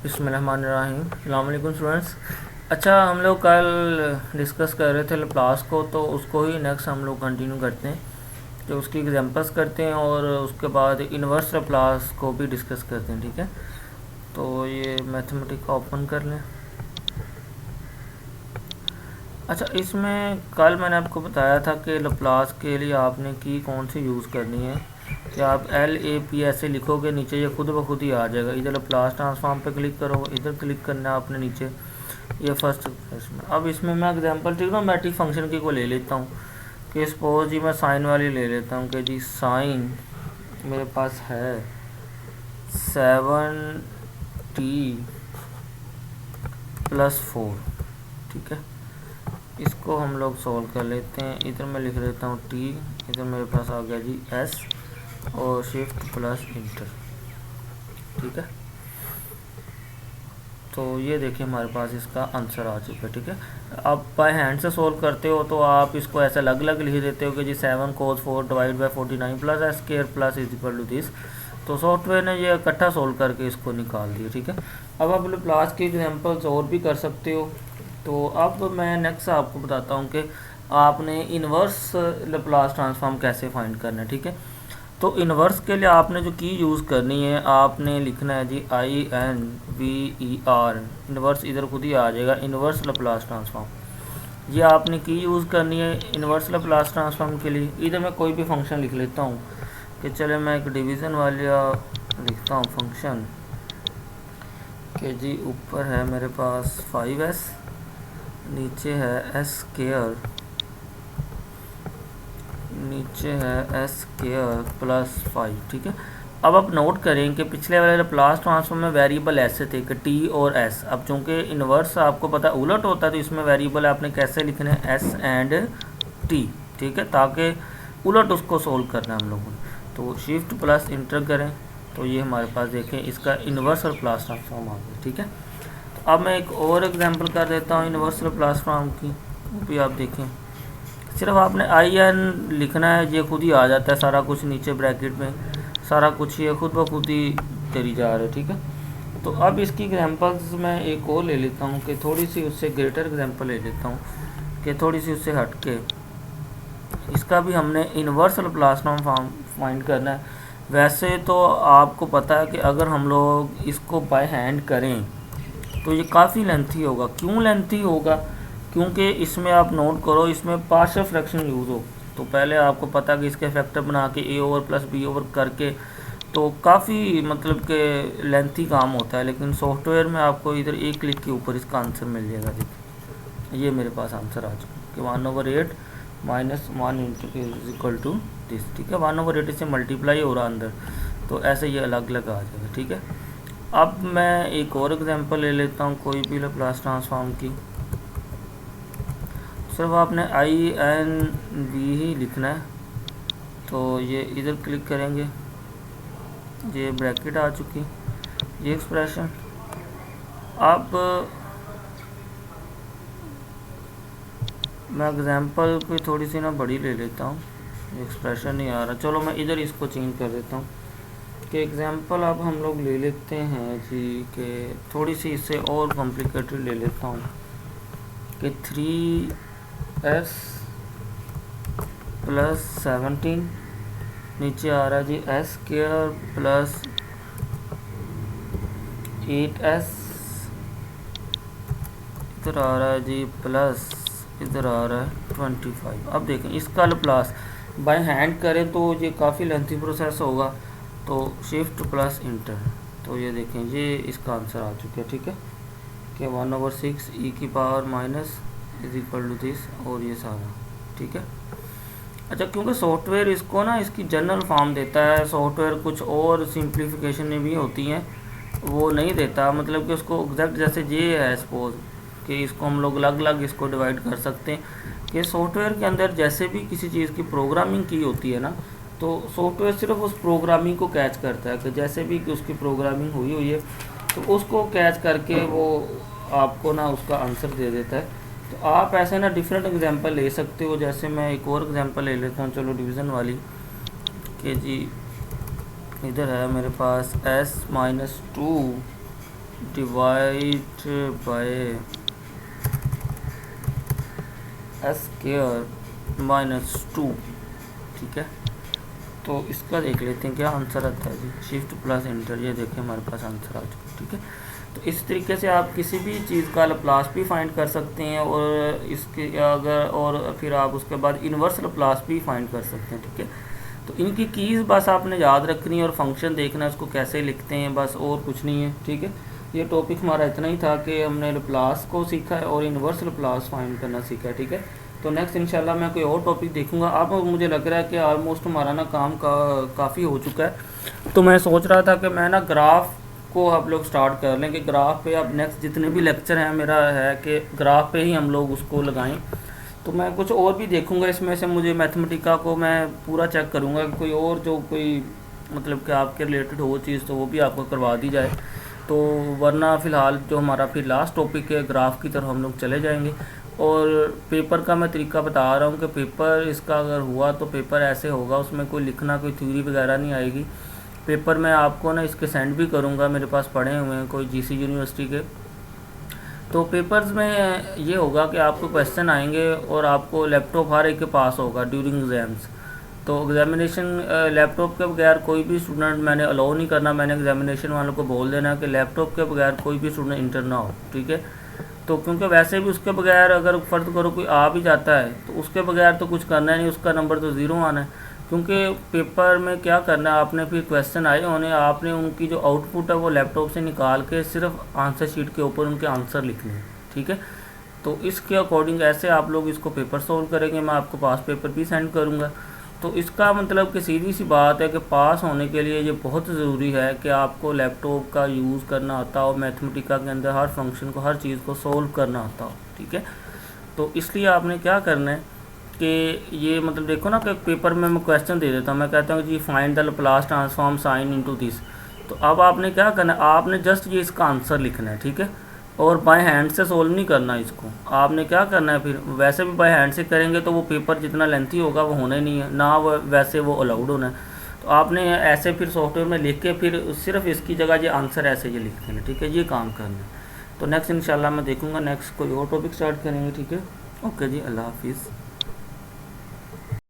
बिस्मिल्लाहिर्रहमानिर्रहीम। अस्सलाम वालेकुम स्टूडेंट्स। अच्छा, हम लोग कल डिस्कस कर रहे थे लप्लास को, तो उसको ही नेक्स्ट हम लोग कंटिन्यू करते हैं, तो उसकी एग्जांपल्स करते हैं और उसके बाद इन्वर्स लप्लास को भी डिस्कस करते हैं। ठीक है, तो ये मैथमेटिक्स ओपन कर लें। अच्छा, इसमें कल मैंने आपको बताया था कि लप्लास के लिए आपने की कौन सी यूज़ करनी है, कि आप LAP ऐसे लिखोगे, नीचे ये खुद ब खुद ही आ जाएगा। इधर लप्लास ट्रांसफॉर्म पे क्लिक करो, इधर क्लिक करना है आपने नीचे, ये फर्स्ट इसमें। अब इसमें मैं एग्जांपल ट्रिग्नोमेट्रिक फंक्शन की को ले लेता हूँ, कि सपोज जी मैं साइन वाली ले लेता हूँ, कि जी साइन मेरे पास है 7t+4। ठीक है, इसको हम लोग सॉल्व कर लेते हैं। इधर मैं लिख लेता हूँ t, इधर मेरे पास आ गया जी s और शिफ्ट प्लस इंटर। ठीक है, तो ये देखिए हमारे पास इसका आंसर आ चुका है। ठीक है, आप बाय हैंड से सोल्व करते हो तो आप इसको ऐसे अलग अलग लिख देते हो कि G 7 cos 4 divide by 49 plus S square plus is equal to this. तो सॉफ्टवेयर ने ये इकट्ठा सोल्व करके इसको निकाल दिया। ठीक है, अब आप लप्लास की एग्जांपल्स और भी कर सकते हो। तो अब मैं नेक्स्ट आपको बताता हूँ कि आपने इन्वर्स लप्लास ट्रांसफॉर्म कैसे फाइंड करना है। ठीक है, तो इन्वर्स के लिए आपने जो की यूज़ करनी है, आपने लिखना है जी INVER। इन्वर्स इधर खुद ही आ जाएगा, इन्वर्स लप्लास ट्रांसफॉर्म। ये आपने की यूज़ करनी है इन्वर्स लप्लास ट्रांसफॉर्म के लिए। इधर मैं कोई भी फंक्शन लिख लेता हूँ, कि चले मैं एक डिवीज़न वाला लिखता हूँ फंक्शन, कि जी ऊपर है मेरे पास 5s, नीचे है s स्क्वायर, नीचे है s स्क्वायर प्लस 5। ठीक है, अब आप नोट करें कि पिछले वाले लप्लास ट्रांसफॉर्म में वेरिएबल ऐसे थे कि t और s। अब चूंकि इन्वर्स आपको पता उलट होता है, तो इसमें वेरिएबल आपने कैसे लिखने हैं, s एंड t। ठीक है, ताकि उलट उसको सोल्व करना है हम लोगों ने। तो शिफ्ट प्लस इंटर करें, तो ये हमारे पास देखें इसका इन्वर्स लप्लास ट्रांसफॉर्म आ गया। ठीक है, तो अब मैं एक और एग्जाम्पल कर देता हूँ इन्वर्स लप्लास ट्रांसफॉर्म की, वो भी आप देखें। सिर्फ आपने IN लिखना है, ये खुद ही आ जाता है सारा कुछ, नीचे ब्रैकेट में सारा कुछ ये खुद ब खुद ही करी जा रहा है। ठीक है, तो अब इसकी एग्जांपल्स मैं एक और ले लेता हूँ, कि थोड़ी सी उससे ग्रेटर एग्जांपल ले लेता हूँ, कि थोड़ी सी उससे हट के इसका भी हमने इन्वर्स लप्लास ट्रांसफॉर्म फाइंड करना है। वैसे तो आपको पता है कि अगर हम लोग इसको बाय हैंड करें तो ये काफ़ी लेंथी होगा। क्यों लेंथी होगा? क्योंकि इसमें आप नोट करो, इसमें पार्शियल फ्रैक्शन यूज़ हो। तो पहले आपको पता कि इसके फैक्टर बना के a over plus b over करके, तो काफ़ी मतलब कि लेंथी काम होता है। लेकिन सॉफ्टवेयर में आपको इधर एक क्लिक के ऊपर इसका आंसर मिल जाएगा। देखिए ये मेरे पास आंसर आ चुका कि 1/8 minus 1 is equal to this. ठीक है, 1/8 से मल्टीप्लाई हो रहा अंदर, तो ऐसे ये अलग अलग आ जाएगा। ठीक है, अब मैं एक और एग्जांपल ले लेता हूँ कोई भी लप्लास ट्रांसफॉर्म की। सिर्फ आपने INV ही लिखना है, तो ये इधर क्लिक करेंगे, ये ब्रैकेट आ चुकी ये एक्सप्रेशन। अब मैं एग्जांपल कोई थोड़ी सी ना बड़ी ले लेता हूँ, एक्सप्रेशन नहीं आ रहा। चलो मैं इधर इसको चेंज कर देता हूँ, कि एग्जांपल अब हम लोग ले लेते हैं जी, कि थोड़ी सी इससे और कॉम्प्लिकेटेड ले लेता हूँ, कि 3s प्लस 17, नीचे आ रहा है जी s स्क्वायर प्लस 8s, इधर आ रहा है जी प्लस, इधर आ रहा है 25। अब देखें इसका लप्लास बाय हैंड करें तो ये काफ़ी लेंथी प्रोसेस होगा। तो शिफ्ट प्लस इंटर, तो ये देखें ये इसका आंसर आ चुका है। ठीक है, कि 1/6 e की power minus is equal to this, और ये सारा। ठीक है, अच्छा, क्योंकि सॉफ्टवेयर इसको ना इसकी जनरल फॉर्म देता है, सॉफ्टवेयर कुछ और सिंप्लीफिकेशन भी होती हैं वो नहीं देता। मतलब कि उसको एग्जैक्ट जैसे ये है सपोज, कि इसको हम लोग अलग अलग इसको डिवाइड कर सकते हैं, कि सॉफ्टवेयर के अंदर जैसे भी किसी चीज़ की प्रोग्रामिंग की होती है ना, तो सॉफ्टवेयर सिर्फ उस प्रोग्रामिंग को कैच करता है, कि जैसे भी कि उसकी प्रोग्रामिंग हुई है तो उसको कैच करके वो आपको ना उसका आंसर दे देता है। तो आप ऐसे ना डिफरेंट एग्जांपल ले सकते हो। जैसे मैं एक और एग्जांपल ले लेता हूँ, चलो डिवीज़न वाली, कि जी इधर है मेरे पास s-2 divide by square minus 2, ठीक है। तो इसका देख लेते हैं क्या आंसर आता है जी। शिफ्ट प्लस एंटर, ये देखें हमारे पास आंसर आ चुका, ठीक है। तो इस तरीके से आप किसी भी चीज़ का लप्लास भी फाइंड कर सकते हैं, और इसके अगर और फिर आप उसके बाद इन्वर्स लप्लास भी फाइंड कर सकते हैं, ठीक है। तो इनकी कीज़ बस आपने याद रखनी है और फंक्शन देखना है उसको कैसे लिखते हैं, बस और कुछ नहीं है, ठीक है। ये टॉपिक हमारा इतना ही था कि हमने लप्लास को सीखा है और इन्वर्स लप्लास फाइंड करना सीखा है, ठीक है। तो नेक्स्ट इंशाल्लाह मैं कोई और टॉपिक देखूंगा। अब मुझे लग रहा है कि ऑलमोस्ट हमारा ना काम काफ़ी हो चुका है। तो मैं सोच रहा था कि मैं ना ग्राफ को आप लोग स्टार्ट कर लें कि ग्राफ पे अब नेक्स्ट जितने भी लेक्चर हैं मेरा है कि ग्राफ पे ही हम लोग उसको लगाएं। तो मैं कुछ और भी देखूंगा इसमें से, मुझे मैथमेटिका को मैं पूरा चेक करूंगा कि कोई और जो कोई मतलब कि आपके रिलेटेड हो चीज़ तो वो भी आपको करवा दी जाए। तो वरना फ़िलहाल जो हमारा फिर लास्ट टॉपिक है ग्राफ की तरफ हम लोग चले जाएंगे। और पेपर का मैं तरीका बता रहा हूँ कि पेपर इसका अगर हुआ तो पेपर ऐसे होगा, उसमें कोई लिखना कोई थ्योरी वगैरह नहीं आएगी। पेपर मैं आपको ना इसके सेंड भी करूँगा, मेरे पास पड़े हुए हैं कोई जीसी यूनिवर्सिटी के। तो पेपर्स में ये होगा कि आपको क्वेश्चन आएंगे और आपको लैपटॉप हर एक के पास होगा ड्यूरिंग एग्ज़ाम्स। तो एग्जामिनेशन लैपटॉप के बगैर कोई भी स्टूडेंट मैंने अलाउ नहीं करना, मैंने एग्जामिनेशन वालों को बोल देना कि लैपटॉप के बगैर कोई भी स्टूडेंट इंटर ना हो, ठीक है। तो क्योंकि वैसे भी उसके बगैर अगर फ़र्ज करो कोई आ भी जाता है तो उसके बगैर तो कुछ करना है नहीं, उसका नंबर तो ज़ीरो आना है। क्योंकि पेपर में क्या करना है आपने, फिर क्वेश्चन आए होने, आपने उनकी जो आउटपुट है वो लैपटॉप से निकाल के सिर्फ आंसर शीट के ऊपर उनके आंसर लिखने हैं, ठीक है। तो इसके अकॉर्डिंग ऐसे आप लोग इसको पेपर सॉल्व करेंगे, मैं आपको पास पेपर भी सेंड करूँगा। तो इसका मतलब कि सीधी सी बात है कि पास होने के लिए ये बहुत ज़रूरी है कि आपको लैपटॉप का यूज़ करना आता हो, मैथमेटिका के अंदर हर फंक्शन को हर चीज़ को सोल्व करना आता हो, ठीक है। तो इसलिए आपने क्या करना है कि ये मतलब देखो ना कि पेपर में मैं क्वेश्चन दे देता हूँ, मैं कहता हूँ जी find the Laplace transform sine into this. तो अब आपने क्या करना है, आपने जस्ट ये इसका आंसर लिखना है, ठीक है। और बाय हैंड से सोल्व नहीं करना इसको, आपने क्या करना है फिर वैसे भी बाय हैंड से करेंगे तो वो पेपर जितना लेंथी होगा वो होना ही नहीं है ना, वैसे वो अलाउड होना है। तो आपने ऐसे फिर सॉफ्टवेयर में लिख के फिर सिर्फ इसकी जगह ये आंसर ऐसे ये लिख देना, ठीक है। ये काम करना है। तो नेक्स्ट इंशाल्लाह मैं देखूँगा नेक्स्ट कोई और टॉपिक स्टार्ट करेंगे, ठीक है। ओके जी, अल्लाह हाफिज़।